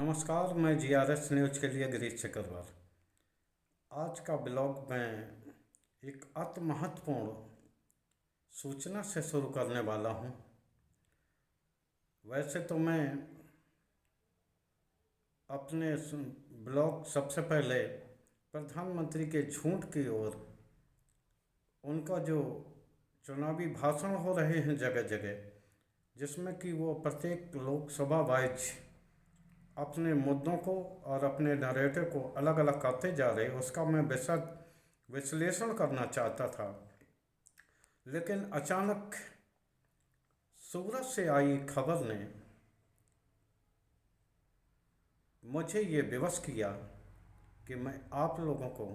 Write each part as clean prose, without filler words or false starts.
नमस्कार, मैं GRS news के लिए गिरीश चक्रवाल। आज का ब्लॉग में एक अति महत्वपूर्ण सूचना से शुरू करने वाला हूं। वैसे तो मैं अपने ब्लॉग सबसे पहले प्रधानमंत्री के झूठ की ओर, उनका जो चुनावी भाषण हो रहे हैं जगह जगह, जिसमें कि वो प्रत्येक लोकसभा वाइज अपने मुद्दों को और अपने नैरेटिव को अलग अलग करते जा रहे, उसका मैं विशद विश्लेषण करना चाहता था। लेकिन अचानक सूरत से आई खबर ने मुझे ये विवश किया कि मैं आप लोगों को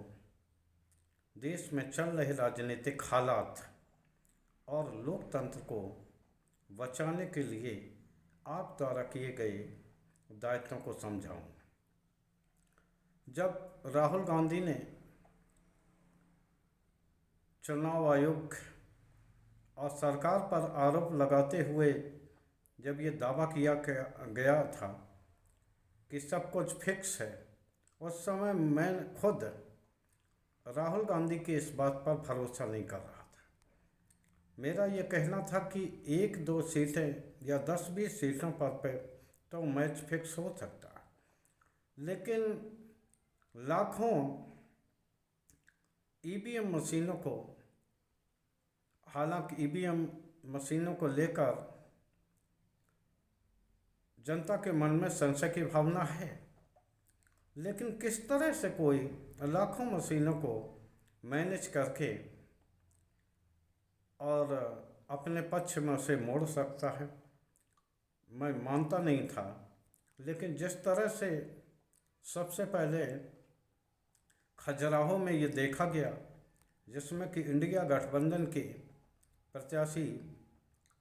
देश में चल रहे राजनीतिक हालात और लोकतंत्र को बचाने के लिए आप द्वारा किए गए दायित्वों को समझाऊं। जब राहुल गांधी ने चुनाव आयोग और सरकार पर आरोप लगाते हुए जब ये दावा किया गया था कि सब कुछ फिक्स है, उस समय मैं खुद राहुल गांधी की इस बात पर भरोसा नहीं कर रहा था। मेरा ये कहना था कि 1-2 सीटें या 10-20 सीटों पर तो मैच फिक्स हो सकता है, लेकिन लाखों ईवीएम मशीनों को, हालांकि ईवीएम मशीनों को लेकर जनता के मन में संशय की भावना है, लेकिन किस तरह से कोई लाखों मशीनों को मैनेज करके और अपने पक्ष में उसे मोड़ सकता है, मैं मानता नहीं था। लेकिन जिस तरह से सबसे पहले खजुराहो में ये देखा गया, जिसमें कि इंडिया गठबंधन के प्रत्याशी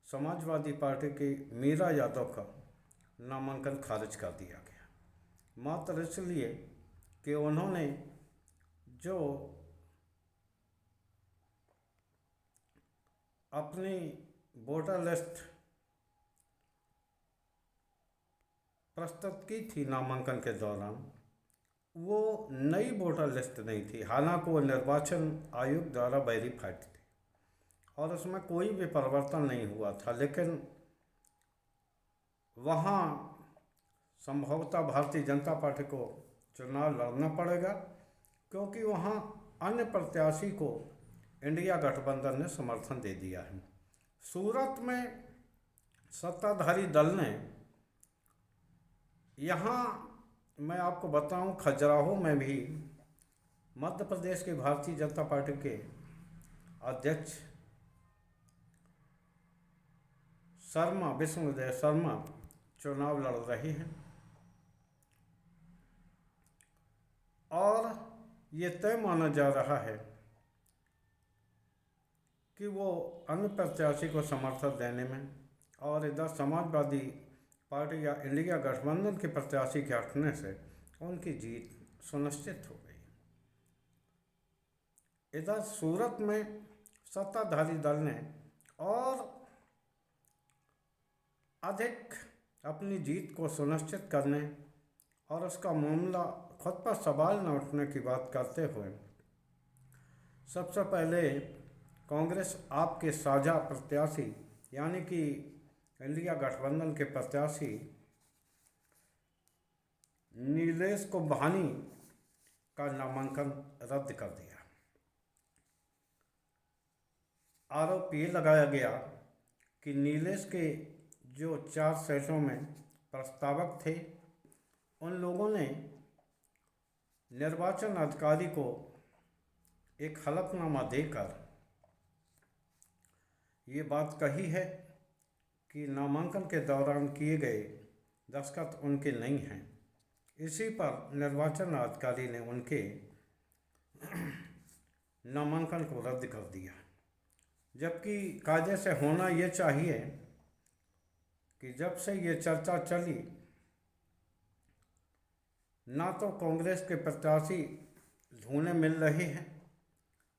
समाजवादी पार्टी की मीरा यादव का नामांकन खारिज कर दिया गया, मात्र इसलिए कि उन्होंने जो अपनी वोटर लिस्ट प्रस्तुत की थी नामांकन के दौरान, वो नई वोटर लिस्ट नहीं थी। हालांकि वो निर्वाचन आयोग द्वारा वेरीफाइड थी और उसमें कोई भी परिवर्तन नहीं हुआ था, लेकिन वहाँ संभवतः भारतीय जनता पार्टी को चुनाव लड़ना पड़ेगा, क्योंकि वहाँ अन्य प्रत्याशी को इंडिया गठबंधन ने समर्थन दे दिया है। सूरत में सत्ताधारी दल ने, यहाँ मैं आपको बताऊं, खजुराहो में भी मध्य प्रदेश की भारतीय जनता पार्टी के अध्यक्ष शर्मा, विष्णुदेव शर्मा चुनाव लड़ रहे हैं और ये तय माना जा रहा है कि वो अन्य प्रत्याशी को समर्थन देने में और इधर समाजवादी पार्टी या इंडिया गठबंधन के प्रत्याशी के हटने से उनकी जीत सुनिश्चित हो गई। इधर सूरत में सत्ताधारी दल ने और अधिक अपनी जीत को सुनिश्चित करने और उसका मामला खुद पर सवाल न उठने की बात करते हुए सबसे पहले कांग्रेस आपके साझा प्रत्याशी यानी कि इंडिया गठबंधन के प्रत्याशी नीलेश कुंभानी का नामांकन रद्द कर दिया। आरोप ये लगाया गया कि नीलेश के जो 4 सीटों में प्रस्तावक थे, उन लोगों ने निर्वाचन अधिकारी को एक हलफनामा देकर ये बात कही है कि नामांकन के दौरान किए गए दस्तखत उनके नहीं हैं। इसी पर निर्वाचन अधिकारी ने उनके नामांकन को रद्द कर दिया, जबकि कायदे से होना ये चाहिए कि जब से ये चर्चा चली, ना तो कांग्रेस के प्रत्याशी ढूंढे मिल रहे हैं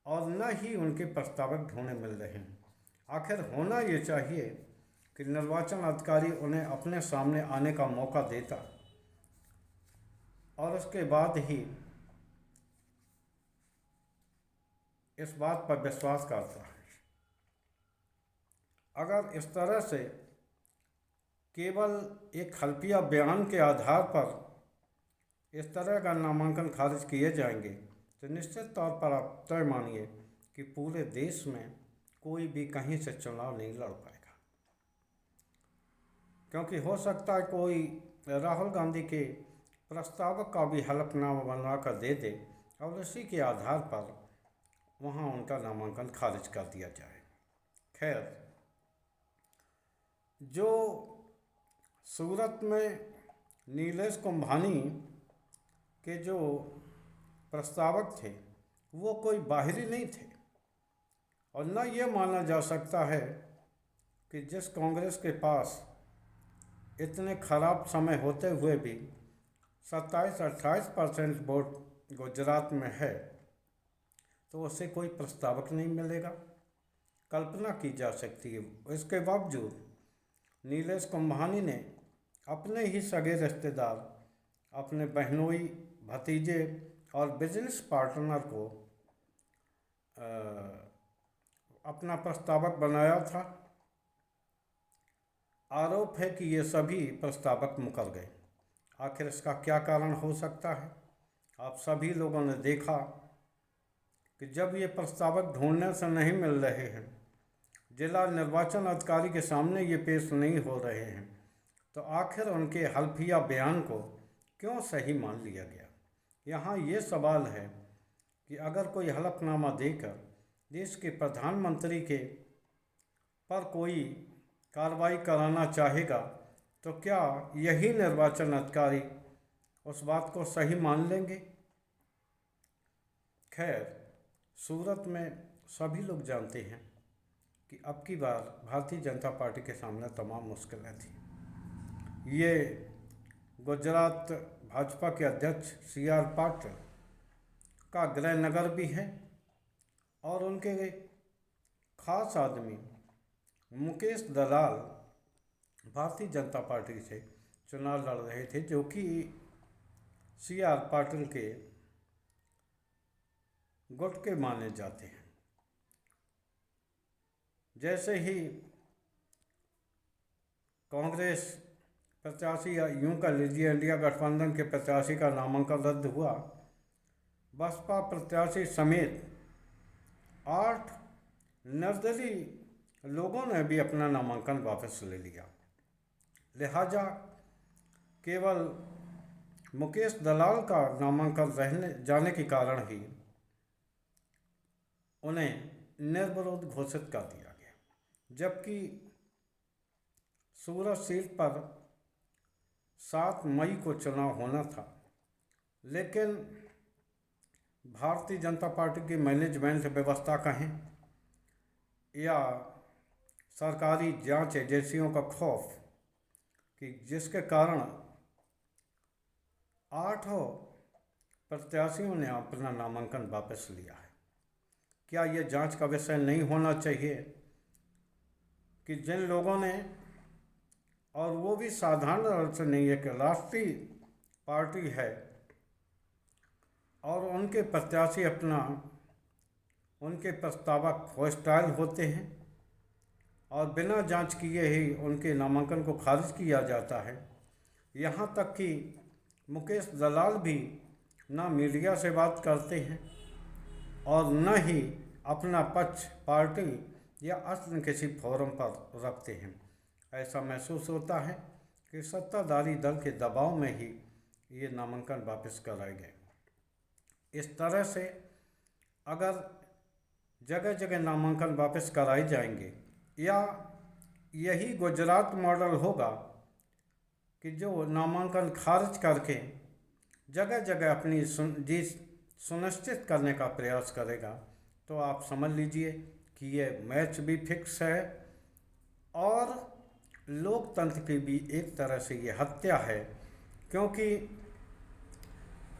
और न ही उनके प्रस्तावक ढूंढे मिल रहे हैं। आखिर होना ये चाहिए कि निर्वाचन अधिकारी उन्हें अपने सामने आने का मौका देता और उसके बाद ही इस बात पर विश्वास करता है। अगर इस तरह से केवल एक हल्फिया बयान के आधार पर इस तरह का नामांकन खारिज किए जाएंगे तो निश्चित तौर पर आप तय मानिए कि पूरे देश में कोई भी कहीं से चुनाव नहीं लड़ पाएगा, क्योंकि हो सकता है कोई राहुल गांधी के प्रस्तावक का भी हलफनामा बनवा कर दे दे और इसी के आधार पर वहाँ उनका नामांकन खारिज कर दिया जाए। खैर, जो सूरत में नीलेश कुंभानी के जो प्रस्तावक थे वो कोई बाहरी नहीं थे, और न ये माना जा सकता है कि जिस कांग्रेस के पास इतने खराब समय होते हुए भी 27-28% वोट गुजरात में है तो उसे कोई प्रस्तावक नहीं मिलेगा। कल्पना की जा सकती है। इसके बावजूद नीलेश कुंभानी ने अपने ही सगे रिश्तेदार, अपने बहनोई, भतीजे और बिजनेस पार्टनर को अपना प्रस्तावक बनाया था। आरोप है कि ये सभी प्रस्तावक मुकर गए। आखिर इसका क्या कारण हो सकता है? आप सभी लोगों ने देखा कि जब ये प्रस्तावक ढूंढने से नहीं मिल रहे हैं, जिला निर्वाचन अधिकारी के सामने ये पेश नहीं हो रहे हैं, तो आखिर उनके हल्फिया बयान को क्यों सही मान लिया गया? यहाँ ये सवाल है कि अगर कोई हलफनामा देकर देश के प्रधानमंत्री के पर कोई कार्रवाई कराना चाहेगा तो क्या यही निर्वाचन अधिकारी उस बात को सही मान लेंगे? खैर, सूरत में सभी लोग जानते हैं कि अब की बार भारतीय जनता पार्टी के सामने तमाम मुश्किलें थी। ये गुजरात भाजपा के अध्यक्ष CR पाटिल का गृह नगर भी है और उनके खास आदमी मुकेश दलाल भारतीय जनता पार्टी से चुनाव लड़ रहे थे, जो कि CR पाटिल के गुट के माने जाते हैं। जैसे ही कांग्रेस प्रत्याशी, या यूं कर लीजिए इंडिया गठबंधन के प्रत्याशी का नामांकन रद्द हुआ, बसपा प्रत्याशी समेत 8 निर्दलीय लोगों ने भी अपना नामांकन वापस ले लिया। लिहाजा केवल मुकेश दलाल का नामांकन रहने जाने के कारण ही उन्हें निर्विरोध घोषित कर दिया गया, जबकि सूरत सीट पर 7 मई को चुनाव होना था। लेकिन भारतीय जनता पार्टी की मैनेजमेंट व्यवस्था कहें या सरकारी जांच एजेंसियों का खौफ, कि जिसके कारण 8 प्रत्याशियों ने अपना नामांकन वापस लिया है। क्या ये जांच का विषय नहीं होना चाहिए कि जिन लोगों ने, और वो भी साधारण रूप से नहीं, एक राष्ट्रीय पार्टी है और उनके प्रत्याशी उनके प्रस्तावक हॉस्टाइल होते हैं और बिना जांच किए ही उनके नामांकन को खारिज किया जाता है। यहाँ तक कि मुकेश दलाल भी ना मीडिया से बात करते हैं और न ही अपना पक्ष पार्टी या अन्य किसी फोरम पर रखते हैं। ऐसा महसूस होता है कि सत्ताधारी दल के दबाव में ही ये नामांकन वापस कराए गए। इस तरह से अगर जगह जगह नामांकन वापस कराए जाएंगे, या यही गुजरात मॉडल होगा कि जो नामांकन खारिज करके जगह जगह अपनी जीत सुनिश्चित करने का प्रयास करेगा, तो आप समझ लीजिए कि ये मैच भी फिक्स है और लोकतंत्र की भी एक तरह से ये हत्या है, क्योंकि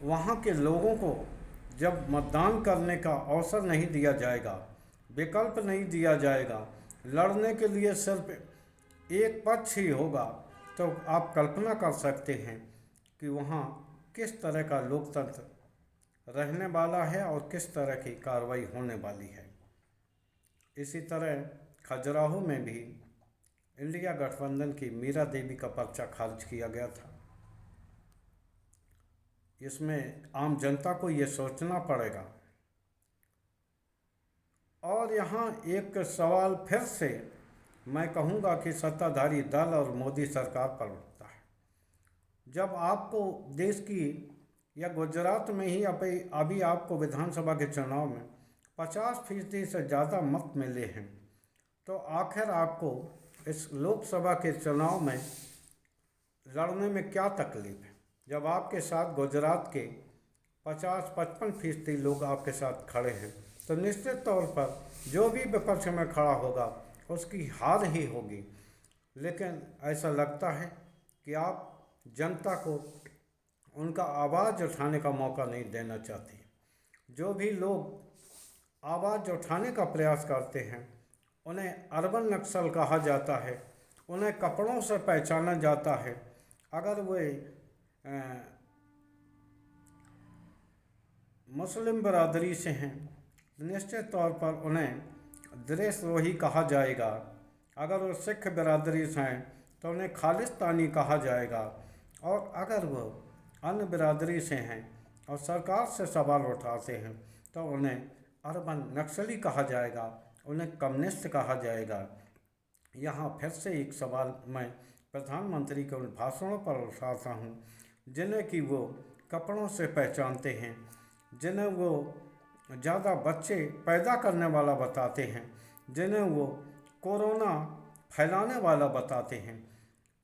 वहाँ के लोगों को जब मतदान करने का अवसर नहीं दिया जाएगा, विकल्प नहीं दिया जाएगा, लड़ने के लिए सिर्फ एक पक्ष ही होगा, तो आप कल्पना कर सकते हैं कि वहाँ किस तरह का लोकतंत्र रहने वाला है और किस तरह की कार्रवाई होने वाली है। इसी तरह खजुराहो में भी इंडिया गठबंधन की मीरा देवी का पर्चा खारिज किया गया था। इसमें आम जनता को ये सोचना पड़ेगा। और यहाँ एक सवाल फिर से मैं कहूँगा कि सत्ताधारी दल और मोदी सरकार पर उठता है। जब आपको देश की या गुजरात में ही अभी आपको विधानसभा के चुनाव में 50% से ज़्यादा मत मिले हैं, तो आखिर आपको इस लोकसभा के चुनाव में लड़ने में क्या तकलीफ है। जब आपके साथ गुजरात के 50-55% लोग आपके साथ खड़े हैं, तो निश्चित तौर पर जो भी विपक्ष में खड़ा होगा उसकी हार ही होगी। लेकिन ऐसा लगता है कि आप जनता को उनका आवाज़ उठाने का मौका नहीं देना चाहती। जो भी लोग आवाज़ उठाने का प्रयास करते हैं उन्हें अर्बन नक्सल कहा जाता है, उन्हें कपड़ों से पहचाना जाता है। अगर वे मुस्लिम बिरादरी से हैं निश्चित तौर पर उन्हें देशद्रोही कहा जाएगा। अगर वो सिख बिरादरी से हैं तो उन्हें खालिस्तानी कहा जाएगा। और अगर वो अन्य बिरादरी से हैं और सरकार से सवाल उठाते हैं तो उन्हें अर्बन नक्सली कहा जाएगा, उन्हें कम्युनिस्ट कहा जाएगा। यहाँ फिर से एक सवाल मैं प्रधानमंत्री के उन भाषणों पर उठाता हूँ जिन्हें कि वो कपड़ों से पहचानते हैं, जिन्हें वो ज़्यादा बच्चे पैदा करने वाला बताते हैं, जिन्हें वो कोरोना फैलाने वाला बताते हैं।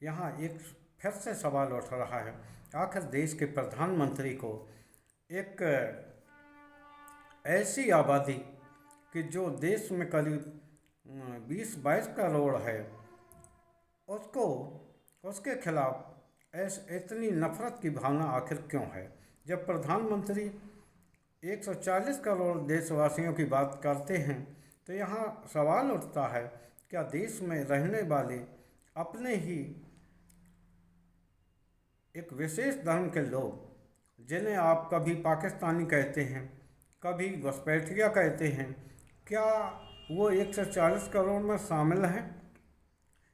यहाँ एक फिर से सवाल उठ रहा है, आखिर देश के प्रधानमंत्री को एक ऐसी आबादी कि जो देश में करीब 20-22 करोड़ है, उसको उसके खिलाफ इतनी नफरत की भावना आखिर क्यों है। जब प्रधानमंत्री 140 करोड़ देशवासियों की बात करते हैं तो यहाँ सवाल उठता है, क्या देश में रहने वाले अपने ही एक विशेष धर्म के लोग, जिन्हें आप कभी पाकिस्तानी कहते हैं, कभी घुसपैठिया कहते हैं, क्या वो 140 करोड़ में शामिल हैं?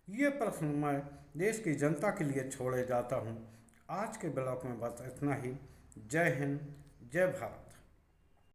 ये प्रश्न मैं देश की जनता के लिए छोड़े जाता हूँ। आज के ब्लॉग में बस इतना ही। जय हिंद, जय भारत।